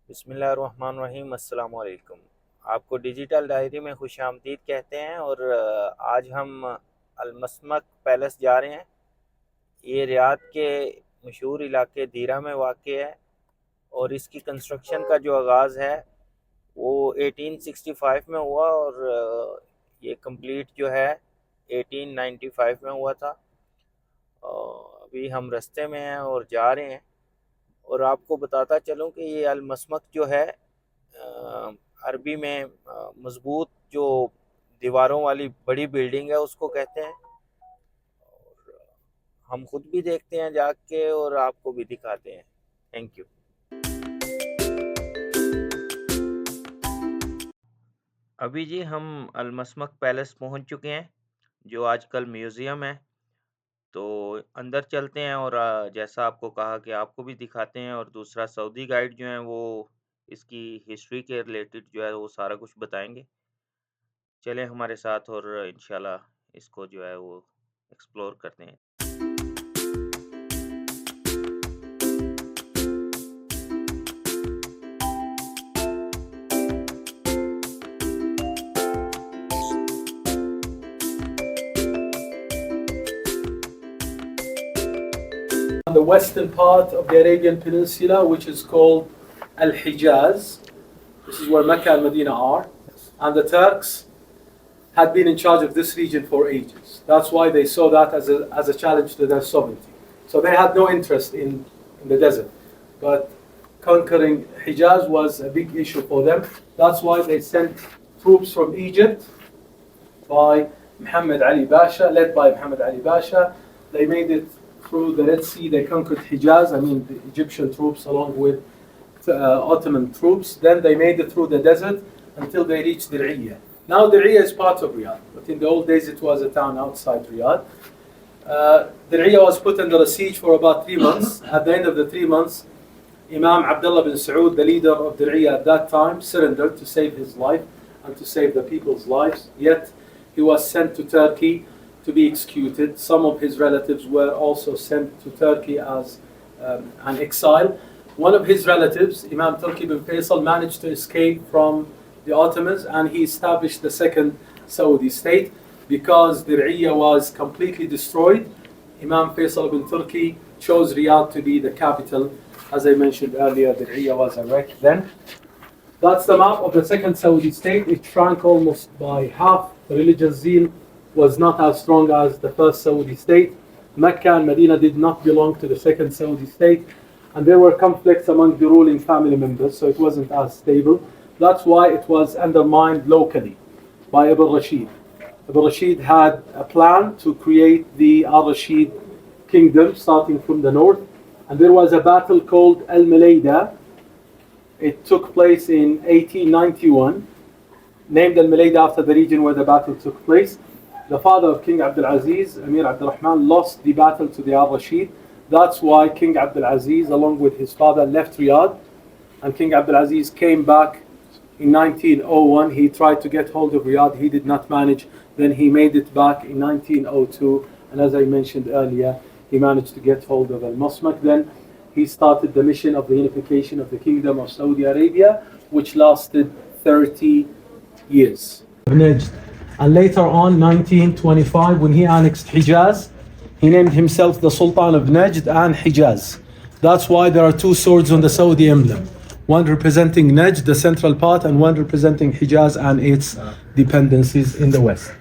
बिस्मिल्लाहिर्रहमानिर्रहीम, अस्सलाम वालेकुम। आपको डिजिटल डायरी में खुश आमदीद कहते हैं। और आज हम अलमसमक पैलेस जा रहे हैं। ये रियाद के मशहूर इलाके दीरा में वाक़ है और इसकी कंस्ट्रक्शन का जो आगाज़ है वो 1865 में हुआ और ये कंप्लीट जो है 1895 में हुआ था। अभी हम रास्ते में हैं और जा रहे हैं। और आपको बताता चलूँ कि ये अलमसमक जो है अरबी में मजबूत जो दीवारों वाली बड़ी बिल्डिंग है उसको कहते हैं। और हम खुद भी देखते हैं जाके और आपको भी दिखाते हैं। Thank you. अभी जी हम अलमसमक पैलेस पहुंच चुके हैं जो आजकल म्यूज़ियम है। तो अंदर चलते हैं और जैसा आपको कहा कि आपको भी दिखाते हैं। और दूसरा सऊदी गाइड जो हैं वो इसकी हिस्ट्री के रिलेटेड जो है वो सारा कुछ बताएंगे। चलें हमारे साथ और इंशाल्लाह इसको जो है वो एक्सप्लोर करते हैं। On the western part of the Arabian Peninsula, which is called Al-Hijaz. This is where Mecca and Medina are. And the Turks had been in charge of this region for ages. That's why they saw that as a challenge to their sovereignty. So they had no interest in the desert. But conquering Hijaz was a big issue for them. That's why they sent troops from Egypt by Muhammad Ali Pasha, led by Muhammad Ali Pasha. They made it through the Red Sea. They conquered Hijaz, the Egyptian troops along with Ottoman troops. Then they made it through the desert until they reached Diriyah. Now Diriyah is part of Riyadh, but in the old days it was a town outside Riyadh. Diriyah was put under a siege for about 3 months. At the end of the 3 months, Imam Abdullah bin Saud, the leader of Diriyah at that time, surrendered to save his life and to save the people's lives. Yet he was sent to Turkey to be executed. Some of his relatives were also sent to Turkey as an exile. One of his relatives, Imam Abdullah bin Faisal, managed to escape from the Ottomans and he established the second Saudi state. Because Diriyah was completely destroyed, Imam Faisal bin Turki chose Riyadh to be the capital. As I mentioned earlier, Diriyah was a wreck then. That's the map of the second Saudi state. It shrank almost by half. The religious zeal was not as strong as the first Saudi state. Mecca and Medina did not belong to the second Saudi state, and there were conflicts among the ruling family members, so it wasn't as stable. That's why it was undermined locally by Ibn Rashid. Ibn Rashid had a plan to create the Al-Rashid kingdom starting from the north, and there was a battle called Al-Malayda. It took place in 1891, named Al-Malayda after the region where the battle took place. The father of King Abdul Aziz, Amir Abdul Rahman, lost the battle to the Al-Rashid. That's why King Abdul Aziz, along with his father, left Riyadh. And King Abdul Aziz came back in 1901. He tried to get hold of Riyadh. He did not manage. Then he made it back in 1902. And as I mentioned earlier, he managed to get hold of Al-Masmak. Then he started the mission of the unification of the Kingdom of Saudi Arabia, which lasted 30 years. And later on, 1925, when he annexed Hijaz, he named himself the Sultan of Najd and Hijaz. That's why there are two swords on the Saudi emblem. One representing Najd, the central part, and one representing Hijaz and its dependencies in the west.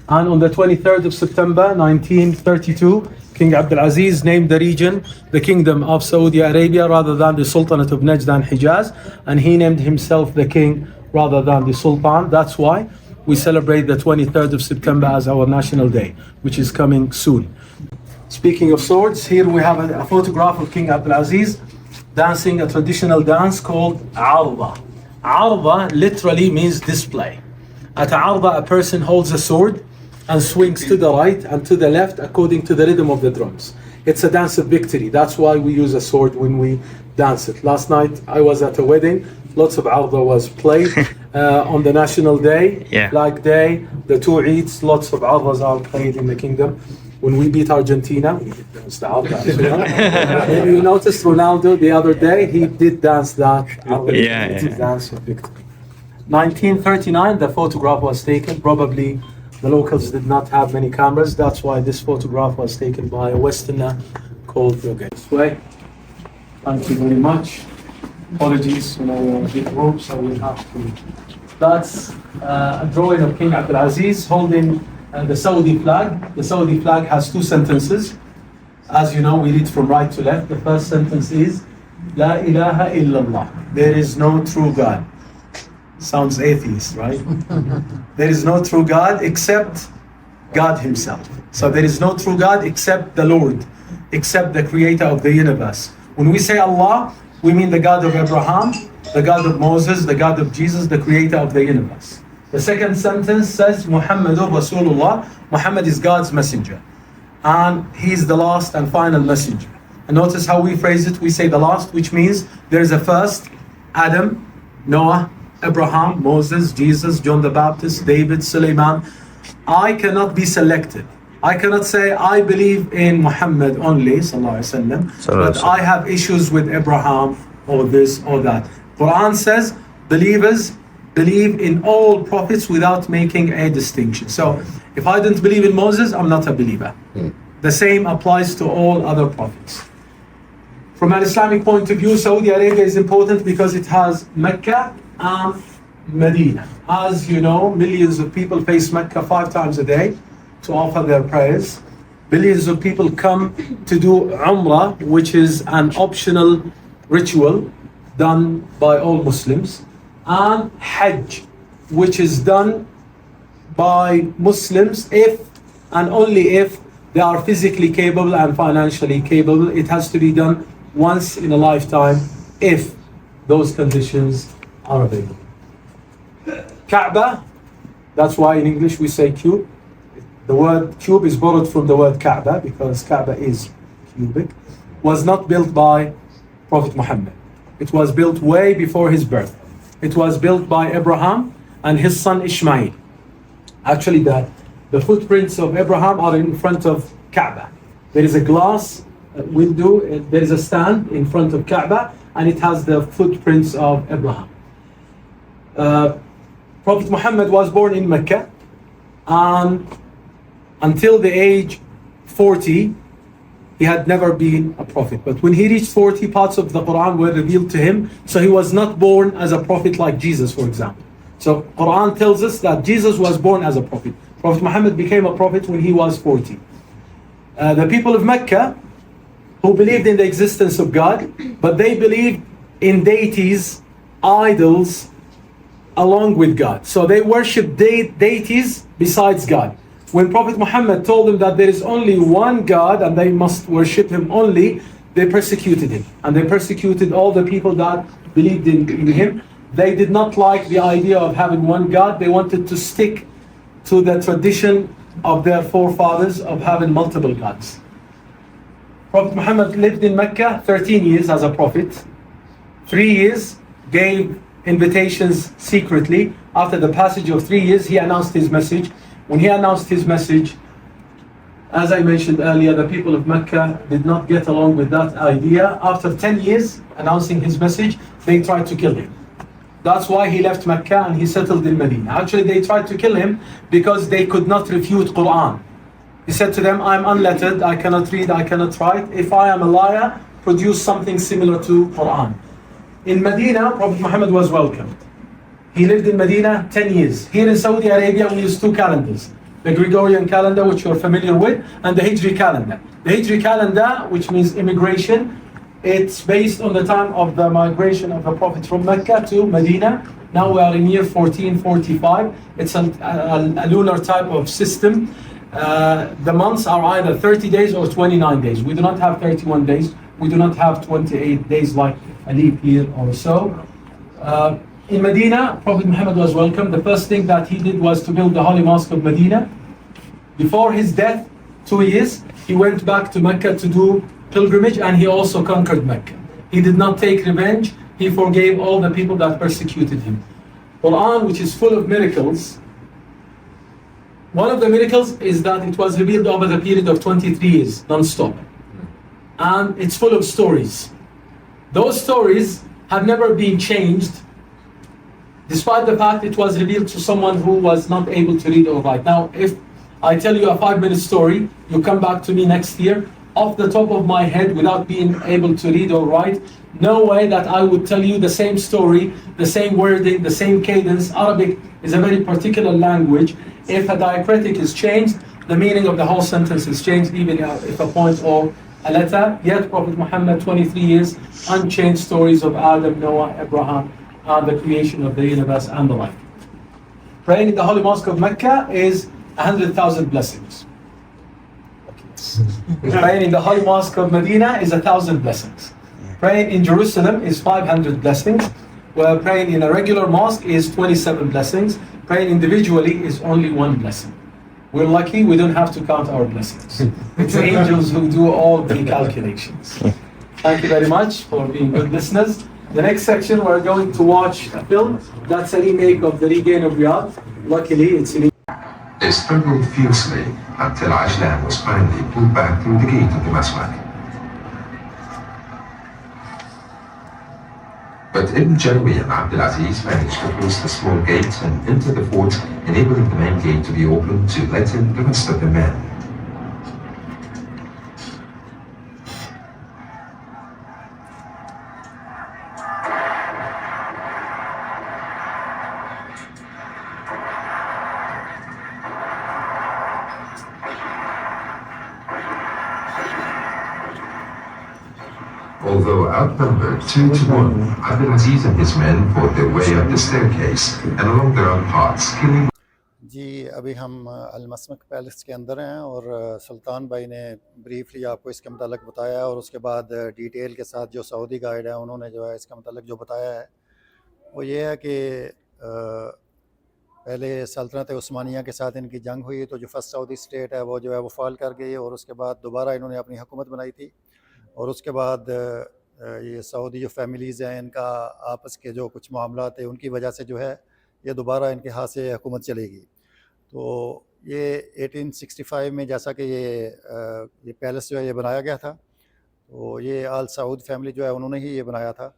And on the 23rd of September, 1932, King Abdul Aziz named the region the Kingdom of Saudi Arabia rather than the Sultanate of Najd and Hijaz. And he named himself the king rather than the Sultan. That's why we celebrate the 23rd of September as our national day, which is coming soon. Speaking of swords, here we have a photograph of King Abdul Aziz dancing a traditional dance called Arba. Arba literally means display. At Arba, a person holds a sword and swings to the right and to the left according to the rhythm of the drums. It's a dance of victory. That's why we use a sword when we dance it. Last night I was at a wedding. Lots of Arba was played on the national day, Flag Day, the two Eids. Lots of Arbas are played in the kingdom. when we beat Argentina, we did dance the out dance. And you noticed Ronaldo the other day, he did dance that dance of victory. 1939, the photograph was taken. Probably the locals did not have many cameras. That's why this photograph was taken by a Westerner called this way. Thank you very much. Apologies, we're a big group, so we have to. That's a drawing of King Abdulaziz holding the Saudi flag. The Saudi flag has two sentences. As you know, we read from right to left. The first sentence is, La ilaha illallah. There is no true God. Sounds atheist, right? There is no true God except God Himself. So there is no true God except the Lord, except the Creator of the universe. When we say Allah, we mean the God of Abraham, the God of Moses, the God of Jesus, the Creator of the universe. The second sentence says, Muhammadur Rasulullah. Muhammad is God's messenger. And He is the last and final messenger. And notice how we phrase it. We say the last, which means there is a first, Adam, Noah, Abraham, Moses, Jesus, John the Baptist, David, Suleiman. I cannot be selected. I cannot say I believe in Muhammad only, sallallahu alaihi wasallam, but I have issues with Abraham or this or that. Quran says believers believe in all prophets without making a distinction. So if I didn't believe in Moses, I'm not a believer. The same applies to all other prophets. From an Islamic point of view, Saudi Arabia is important because it has Mecca and Medina. As you know, millions of people face Mecca 5 times a day to offer their prayers. Billions of people come to do Umrah, which is an optional ritual done by all Muslims, and Hajj, which is done by Muslims if and only if they are physically capable and financially capable. It has to be done once in a lifetime if those conditions are available. Kaaba, that's why in English we say cube. The word cube is borrowed from the word Kaaba because Kaaba is cubic. Was not built by Prophet Muhammad. It was built way before his birth. It was built by Abraham and his son Ishmael. Actually, the footprints of Abraham are in front of Kaaba. There is a glass window, there is a stand in front of Kaaba, and it has the footprints of Abraham. Prophet Muhammad was born in Mecca, and until the age 40, he had never been a prophet. But when he reached 40, parts of the Quran were revealed to him, so he was not born as a prophet like Jesus, for example. So Quran tells us that Jesus was born as a prophet. Prophet Muhammad became a prophet when he was 40. The people of Mecca, who believed in the existence of God, but they believed in deities, idols, along with God. So they worshipped deities besides God. When Prophet Muhammad told them that there is only one God and they must worship Him only, they persecuted Him. And they persecuted all the people that believed in Him. They did not like the idea of having one God. They wanted to stick to the tradition of their forefathers of having multiple gods. Prophet Muhammad lived in Mecca 13 years as a prophet. 3 years gave invitations secretly. After the passage of 3 years, he announced his message. When he announced his message, as I mentioned earlier, the people of Mecca did not get along with that idea. After 10 years announcing his message, they tried to kill him. That's why he left Mecca and he settled in Medina. Actually, they tried to kill him because they could not refute Quran. He said to them, I'm unlettered, I cannot read, I cannot write. If I am a liar, produce something similar to Quran. In Medina, Prophet Muhammad was welcomed. He lived in Medina 10 years. Here in Saudi Arabia, we use 2 calendars. The Gregorian calendar, which you're familiar with, and the Hijri calendar. The Hijri calendar, which means immigration, it's based on the time of the migration of the Prophet from Mecca to Medina. Now we are in year 1445. It's a lunar type of system. The months are either 30 days or 29 days. We do not have 31 days. We do not have 28 days like a leap year or so. In Medina, Prophet Muhammad was welcomed. The first thing that he did was to build the Holy Mosque of Medina. Before his death, 2 years, he went back to Mecca to do pilgrimage, and he also conquered Mecca. He did not take revenge. He forgave all the people that persecuted him. Quran, which is full of miracles, One of the miracles is that it was revealed over the period of 23 years, non-stop. And it's full of stories. Those stories have never been changed, despite the fact it was revealed to someone who was not able to read or write. Now, if I tell you a 5-minute story, you come back to me next year, off the top of my head, without being able to read or write, no way that I would tell you the same story, the same wording, the same cadence. Arabic is a very particular language. If a diacritic is changed, the meaning of the whole sentence is changed, even if a point or a letter. Yet Prophet Muhammad, 23 years, unchanged stories of Adam, Noah, Abraham, and the creation of the universe and the like. Praying in the Holy Mosque of Mecca is 100,000 blessings. Praying in the Holy Mosque of Medina is 1,000 blessings. Praying in Jerusalem is 500 blessings. Where praying in a regular mosque is 27 blessings. Praying individually is only 1 blessing. We're lucky we don't have to count our blessings. It's angels who do all the calculations. Thank you very much for being good listeners. The next section, we're going to watch a film that's a remake of The Regain of Riyadh. Luckily, it's in. They struggled fiercely until Ashlan was finally pulled back through the gate of the Masmak. But Ibn Jarwi and Abdulaziz managed to close the small gate and enter the fort, enabling the main gate to be opened to let in the rest of the men. Although outnumbered 2-1, Abdulaziz and his men fought their way up the staircase and along their own paths, killing. जी अभी हम अलमसमक palace के अंदर हैं और सुल्तान भाई ने briefly आपको इसके मतलब बताया और उसके बाद डिटेल के साथ जो सऊदी गाइड है उन्होंने जो है इसका मतलब जो बताया है वो ये है कि पहले सल्तनत उस्मानिया के साथ इनकी जंग हुई तो जो फर्स्ट सऊदी स्टेट है वो जो है वो फॉल कर गई और उसके बाद दोबारा इन्होंने अपनी हुकूमत बनाई थी और उसके बाद ये सऊदी जो फैमिलीज़ हैं इनका आपस के जो कुछ मामला थे उनकी वजह से जो है ये दोबारा इनके हाथ से हुकूमत चलेगी। तो ये 1865 में जैसा कि ये पैलेस जो है ये बनाया गया था तो ये आल सऊद फैमिली जो है उन्होंने ही ये बनाया था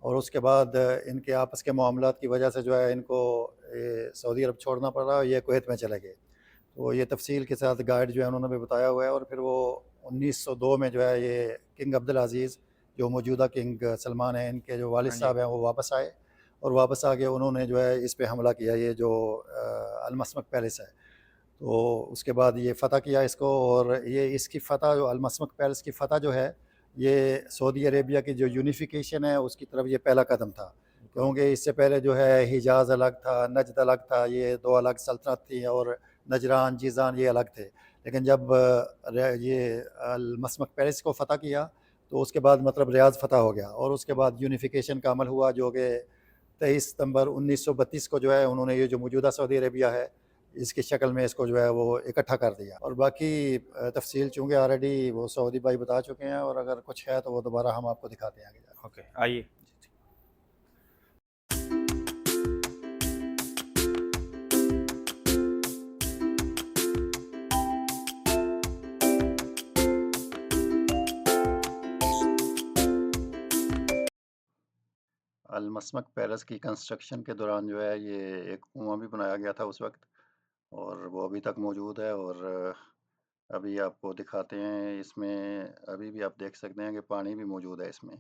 और उसके बाद इनके आपस के मामलात की वजह से जो है इनको सऊदी अरब छोड़ना पड़ा और ये कुवैत में चले गए। तो ये तफसील के साथ गाइड जो है उन्होंने भी बताया हुआ है और फिर वो 1902 में जो है ये किंग अब्दुल अजीज़ जो मौजूदा किंग सलमान हैं इनके जो वालिद साहब हैं वो वापस आए और वापस आके उन्होंने जो है इस पे हमला किया ये जो अलमसमक पैलेस है। तो उसके बाद ये फ़तह किया इसको और ये इसकी फ़तह जो अलमसमक पैलेस की फ़तह जो है ये सऊदी अरेबिया की जो यूनिफिकेशन है उसकी तरफ ये पहला कदम था क्योंकि इससे पहले जो है हिजाज़ अलग था, नजद अलग था, ये 2 अलग सल्तनत थी और नजरान जीज़ान ये अलग थे। लेकिन जब ये अलमसमक पैलेस को फ़तह किया तो उसके बाद मतलब रियाज़ फ़तह हो गया और उसके बाद यूनिफिकेशन का अमल हुआ जो कि 23 सितंबर 1932 को जो है उन्होंने ये जो मौजूदा सऊदी अरेबिया है इसकी शक्ल में इसको जो है वो इकट्ठा कर दिया और बाकी तफसील चूँकि ऑलरेडी वो सऊदी भाई बता चुके हैं और अगर कुछ है तो वो दोबारा हम आपको दिखाते हैं आगे। ओके, आइए। अलमसमक पैलेस की कंस्ट्रक्शन के दौरान जो है ये एक कुआं भी बनाया गया था उस वक्त और वो अभी तक मौजूद है और अभी आपको दिखाते हैं इसमें अभी भी आप देख सकते हैं कि पानी भी मौजूद है इसमें।